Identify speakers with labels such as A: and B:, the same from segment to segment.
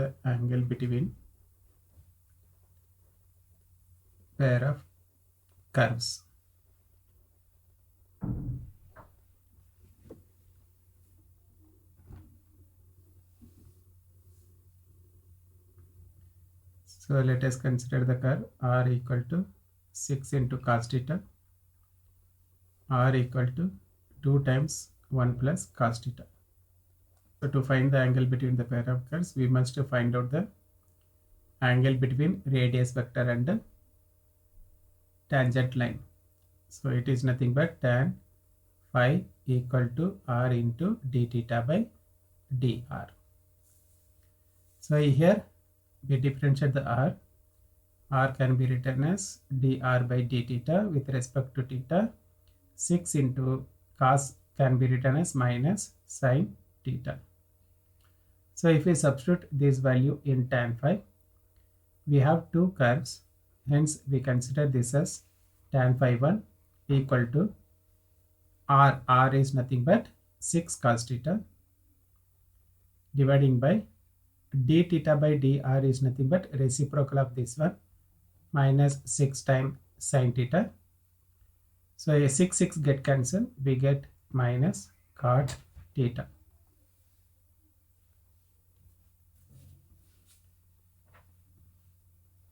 A: the angle between pair of curves. So let us consider the curve r equal to 6 into cos theta, r equal to 2 times 1 plus cos theta. So to find the angle between the pair of curves, we must find out the angle between radius vector and tangent line. So it is nothing but tan phi equal to r into d theta by dr. So here we differentiate the r. R can be written as dr by d theta with respect to theta. 6 into cos can be written as minus sin theta. So if we substitute this value in tan phi, we have two curves. Hence we consider this as tan phi 1 equal to r. R is nothing but 6 cos theta dividing by d theta by dr is nothing but reciprocal of this one, minus 6 times sin theta. So a 6 get cancelled, we get minus cot theta.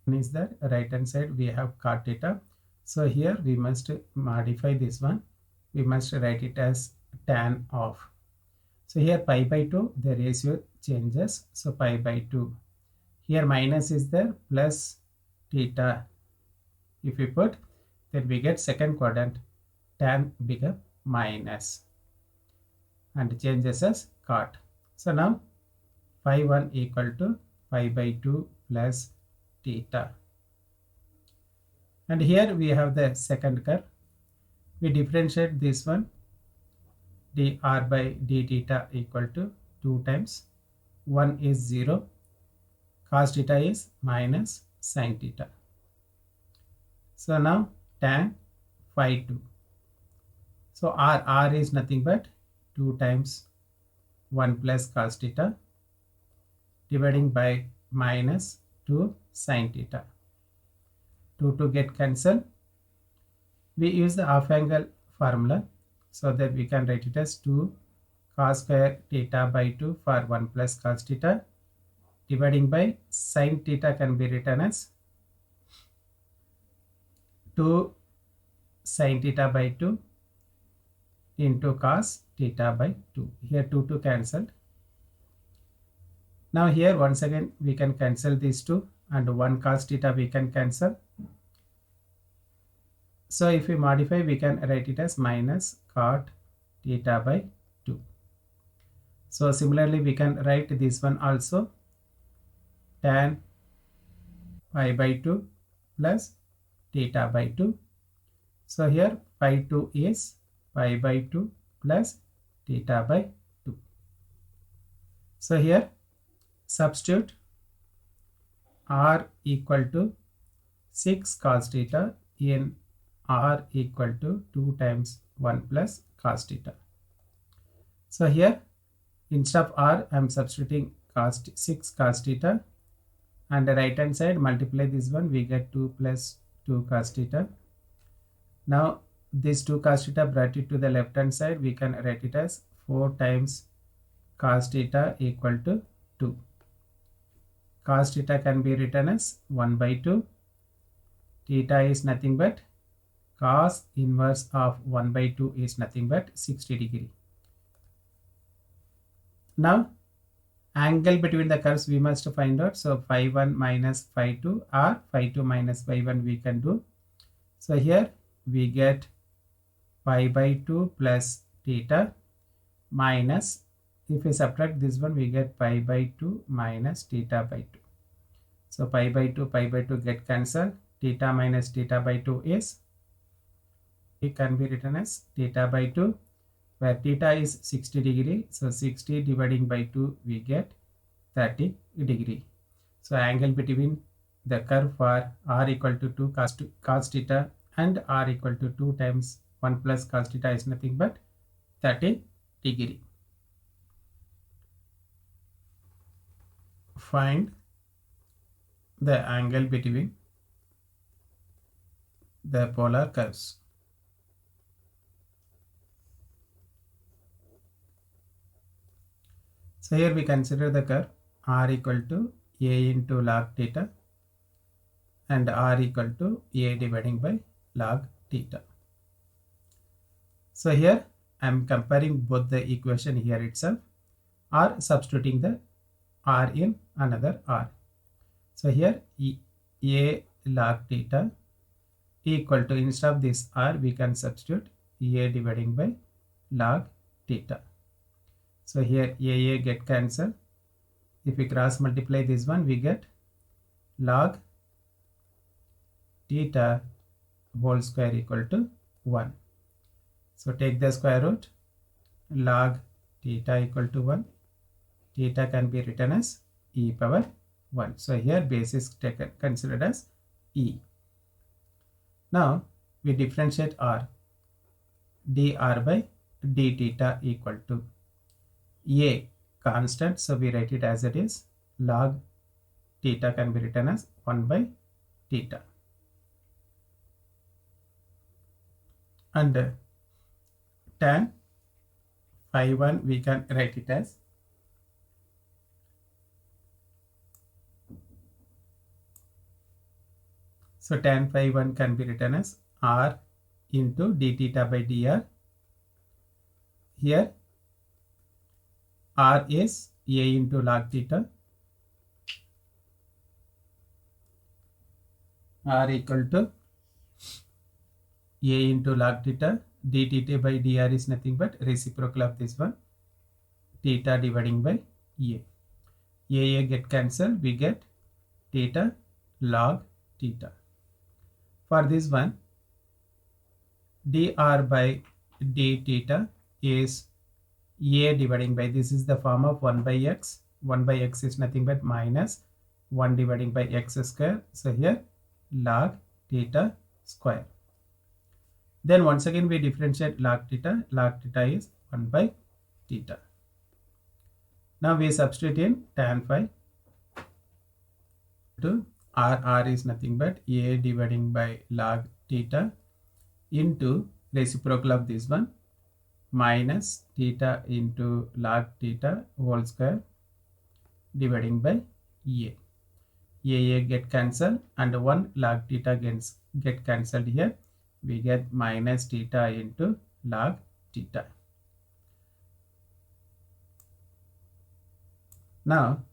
A: Is that right hand side we have cot theta. So here we must modify this one. We must write it as tan of. So here pi by 2 the ratio changes. So pi by 2. Here minus is there, plus theta. If we put, then we get second quadrant tan become minus and changes as cot. So now phi 1 equal to pi by 2 plus theta. And here we have the second curve. We differentiate this one, dr by d theta equal to 2 times 1 is 0, cos theta is minus sin theta. So now tan phi 2. So r is nothing but 2 times 1 plus cos theta dividing by minus 2 sin theta. 2 get cancelled. We use the half angle formula so that we can write it as 2 cos square theta by 2 for 1 plus cos theta dividing by sin theta can be written as 2 sin theta by 2 into cos theta by 2. Here 2 cancelled. Now here once again we can cancel these two and 1 cos theta we can cancel. So if we modify, we can write it as minus cot theta by 2. So similarly we can write this one also, tan pi by 2 plus theta by 2. So here pi 2 is pi by 2 plus theta by 2. So here substitute r equal to 6 cos theta in r equal to 2 times 1 plus cos theta. So here instead of r I am substituting 6 cos theta, and the right hand side multiply this one, we get 2 plus 2 cos theta. Now this 2 cos theta brought it to the left hand side, we can write it as 4 times cos theta equal to 2. Cos theta can be written as 1 by 2. Theta is nothing but cos inverse of 1 by 2 is nothing but 60 degree. Now angle between the curves we must find out. So phi 1 minus phi 2 or phi 2 minus phi 1 we can do. So here we get pi by 2 plus theta minus, if we subtract this one we get pi by 2 minus theta by 2. So pi by 2 get cancelled. Theta minus theta by 2 is, it can be written as theta by 2, where theta is 60 degree. So 60 dividing by 2 we get 30 degree. So angle between the curve for r equal to 2 cos theta and r equal to 2 times 1 plus cos theta is nothing but 30 degree. find the angle between the polar curves. So here we consider the curve r equal to a into log theta and r equal to a dividing by log theta. So here I am comparing both the equation here itself or substituting the r in another r. So here a log theta equal to, instead of this r we can substitute a dividing by log theta. So here a get cancelled. If we cross multiply this one, we get log theta whole square equal to 1. So take the square root, log theta equal to 1. Theta can be written as e power 1. So here base is taken, considered as e. Now we differentiate r. dr by d theta equal to a constant, so we write it as it is. Log theta can be written as 1 by theta. And tan phi 1 we can write it as tan phi 1 can be written as r into d theta by dr. Here r is a into log theta, r equal to a into log theta, d theta by dr is nothing but reciprocal of this one, theta dividing by a. A get cancelled, we get theta log theta. For this one, dr by d theta is a dividing by, this is the form of 1 by x. 1 by x is nothing but minus 1 dividing by x square. So here log theta square. Then once again we differentiate log theta. Log theta is 1 by theta. Now we substitute in tan phi to r is nothing but a dividing by log theta into reciprocal of this one minus theta into log theta whole square dividing by a. A get cancelled and 1 log theta get cancelled here. We get minus theta into log theta. Now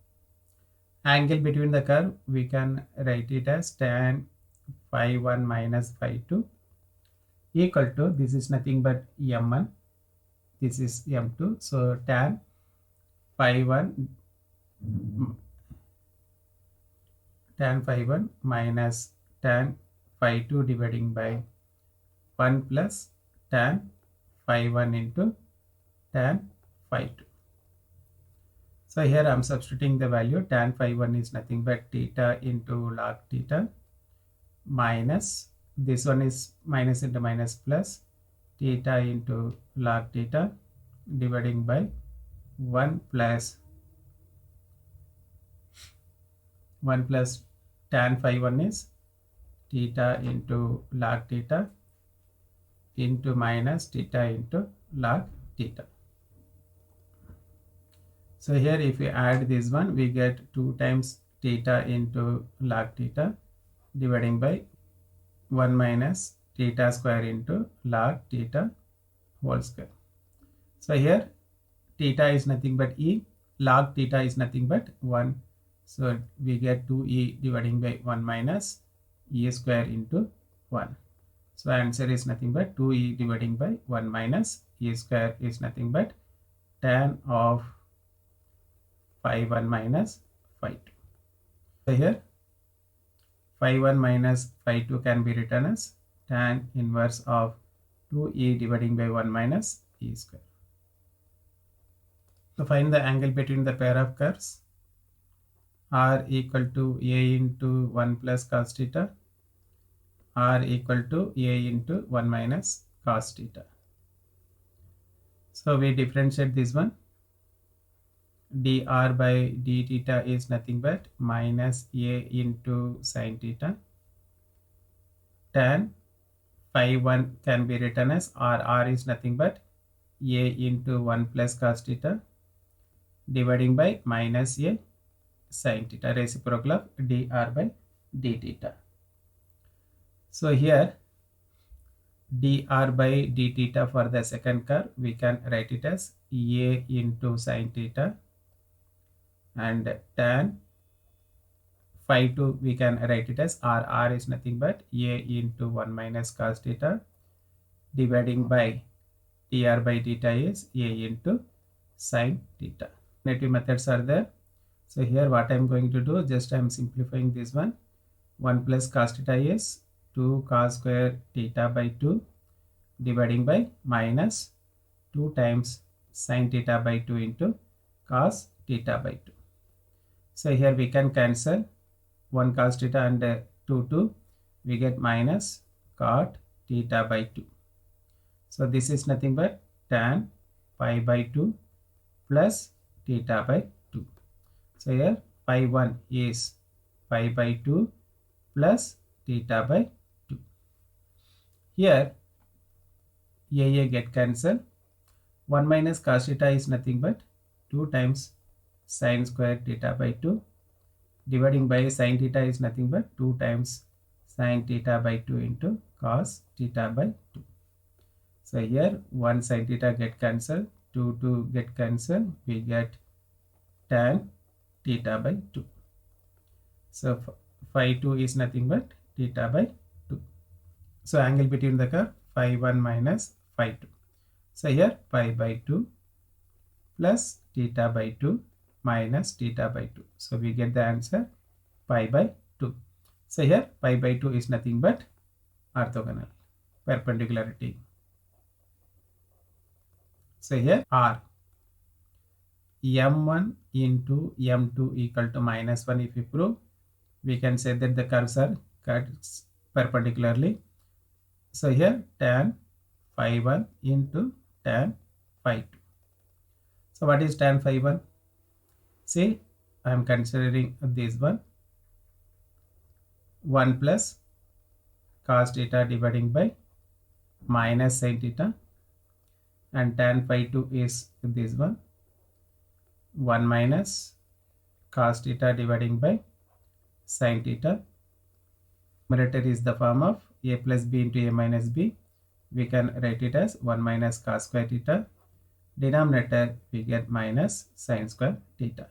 A: angle between the curve we can write it as tan phi 1 minus phi 2 equal to, this is nothing but m1, this is m2. So tan phi 1 minus tan phi 2 dividing by 1 plus tan phi 1 into tan phi 2. So here I am substituting the value. Tan phi 1 is nothing but theta into log theta minus, this one is minus into minus plus, theta into log theta dividing by 1 plus tan phi 1 is theta into log theta into minus theta into log theta. So here if we add this one, we get 2 times theta into log theta dividing by 1 minus theta square into log theta whole square. So here theta is nothing but e, log theta is nothing but 1. So we get 2e dividing by 1 minus e square into 1. So answer is nothing but 2e dividing by 1 minus e square is nothing but tan of phi 1 minus phi 2. So here phi 1 minus phi 2 can be written as tan inverse of 2e dividing by 1 minus e square. So find the angle between the pair of curves. R equal to a into 1 plus cos theta, r equal to a into 1 minus cos theta. So we differentiate this one. dr by d theta is nothing but minus a into sine theta. Tan phi 1 can be written as r is nothing but a into 1 plus cos theta dividing by minus a sine theta, reciprocal of dr by d theta. So here dr by d theta for the second curve, we can write it as a into sine theta, and tan phi 2 we can write it as r is nothing but a into 1 minus cos theta dividing by dr by theta is a into sine theta. Alternative methods are there. So here what I am going to do, just I am simplifying this one. 1 plus cos theta is 2 cos square theta by 2 dividing by minus 2 times sine theta by 2 into cos theta by 2. So here we can cancel 1 cos theta and 2, we get minus cot theta by 2. So this is nothing but tan pi by 2 plus theta by 2. So here pi 1 is pi by 2 plus theta by 2. Here a get cancelled. 1 minus cos theta is nothing but 2 times sine square theta by 2 dividing by sine theta is nothing but 2 times sine theta by 2 into cos theta by 2. So here 1 sine theta get cancelled, 2 get cancelled, we get tan theta by 2. So phi 2 is nothing but theta by 2. So angle between the curve phi 1 minus phi 2. So here pi by 2 plus theta by 2 minus theta by 2. So we get the answer pi by 2. So here pi by 2 is nothing but orthogonal, perpendicularity. So here r m1 into m2 equal to minus 1. If we prove, we can say that the curves are cut perpendicularly. So here tan phi 1 into tan phi 2. So what is tan phi 1? See, I am considering this one, 1 plus cos theta dividing by minus sin theta, and tan phi 2 is this one, 1 minus cos theta dividing by sin theta. Numerator is the form of a plus b into a minus b. We can write it as 1 minus cos square theta. Denominator we get minus sin square theta.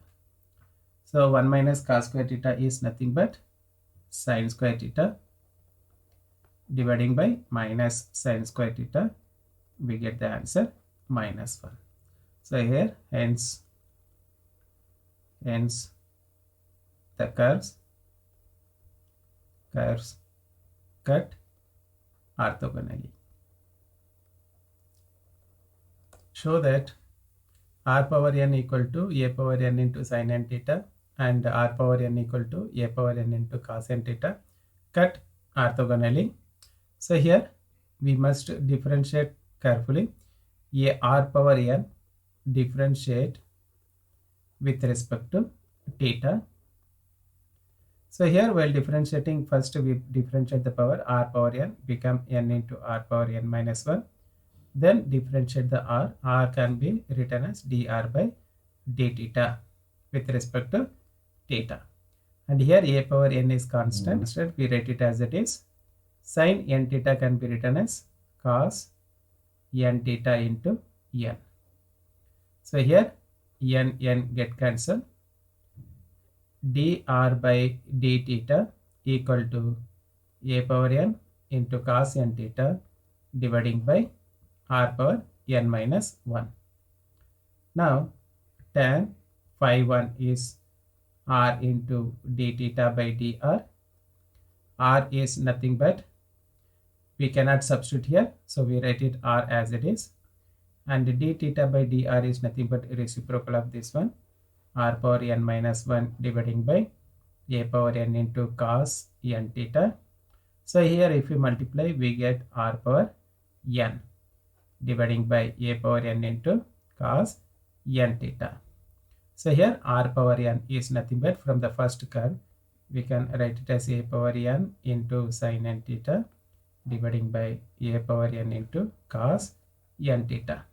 A: So 1 minus cos square theta is nothing but sin square theta dividing by minus sin square theta. We get the answer minus 1. So here hence the curves cut orthogonally. Show that r power n equal to a power n into sin n theta and r power n equal to a power n into cos n theta cut orthogonally. So here we must differentiate carefully. A r power n differentiate with respect to theta. So here while differentiating, first we differentiate the power, r power n become n into r power n minus 1. Then differentiate the r can be written as dr by d theta with respect to theta. And here a power n is constant, we write it as it is. Sin n theta can be written as cos n theta into n. So here n get cancelled. Dr by d theta equal to a power n into cos n theta dividing by r power n minus 1. Now tan phi 1 is r into d theta by dr. R is nothing but, we cannot substitute here, so we write it r as it is, and d theta by dr is nothing but reciprocal of this one, r power n minus 1 dividing by a power n into cos n theta. So here if we multiply, we get r power n dividing by a power n into cos n theta. So here r power n is nothing but from the first curve, we can write it as a power n into sin n theta dividing by a power n into cos n theta.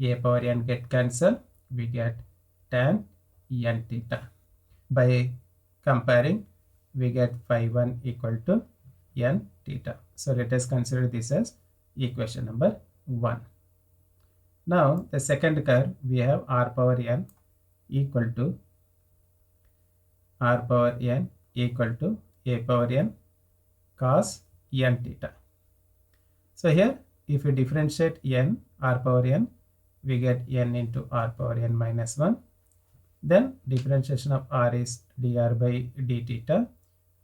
A: A power n get cancelled, we get tan n theta. By comparing, we get phi 1 equal to n theta. So let us consider this as equation number 1. Now the second curve, we have r power n equal to a power n cos n theta. So here if we differentiate n, r power n, we get n into r power n minus 1. Then differentiation of r is dr by d theta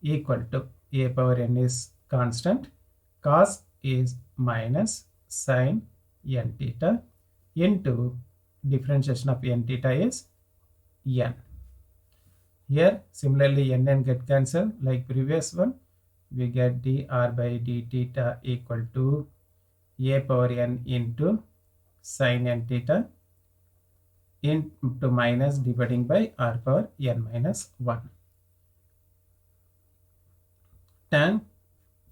A: equal to a power n is constant, cos is minus sin n theta into differentiation of n theta is n. Here similarly n get cancelled like previous one, we get dr by d theta equal to a power n into sin n theta into minus dividing by r power n minus 1. Tan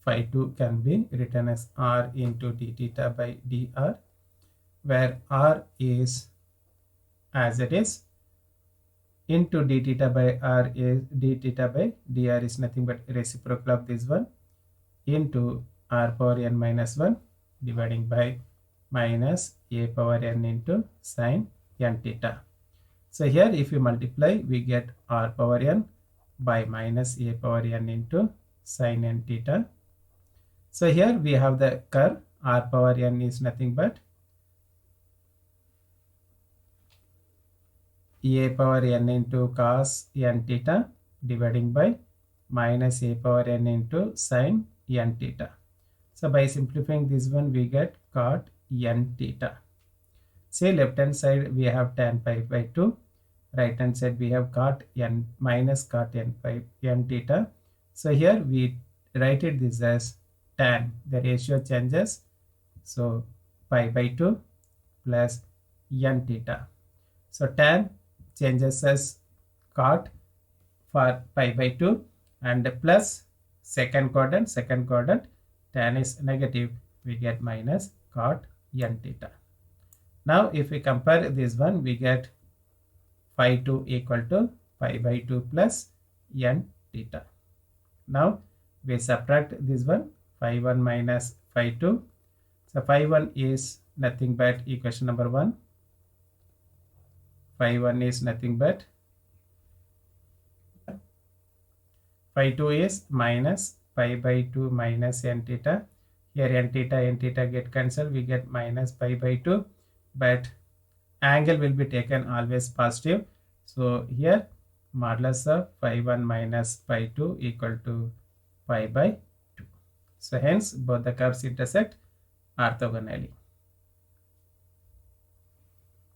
A: phi 2 can be written as r into d theta by dr, where r is as it is, into d theta by r is d theta by dr is nothing but reciprocal of this one, into r power n minus 1 dividing by minus a power n into sin n theta. So here if you multiply, we get r power n by minus a power n into sin n theta. So here we have the curve r power n is nothing but a power n into cos n theta dividing by minus a power n into sin n theta. So by simplifying this one, we get cot n theta. Say left hand side we have tan pi by 2, right hand side we have cot n minus cot n pi n theta. So here we write it this as tan, the ratio changes, so pi by 2 plus n theta. So tan changes as cot for pi by 2 and plus second quadrant tan is negative, we get minus cot n theta. Now if we compare this one, we get phi 2 equal to pi by 2 plus n theta. Now we subtract this one, phi 1 minus phi 2. So phi 1 is nothing but equation number 1. Phi 1 is nothing but phi 2 is minus pi by 2 minus n theta. Here n theta get cancelled, we get minus pi by 2, but angle will be taken always positive. So here modulus of phi 1 minus phi 2 equal to pi by 2. So hence both the curves intersect orthogonally.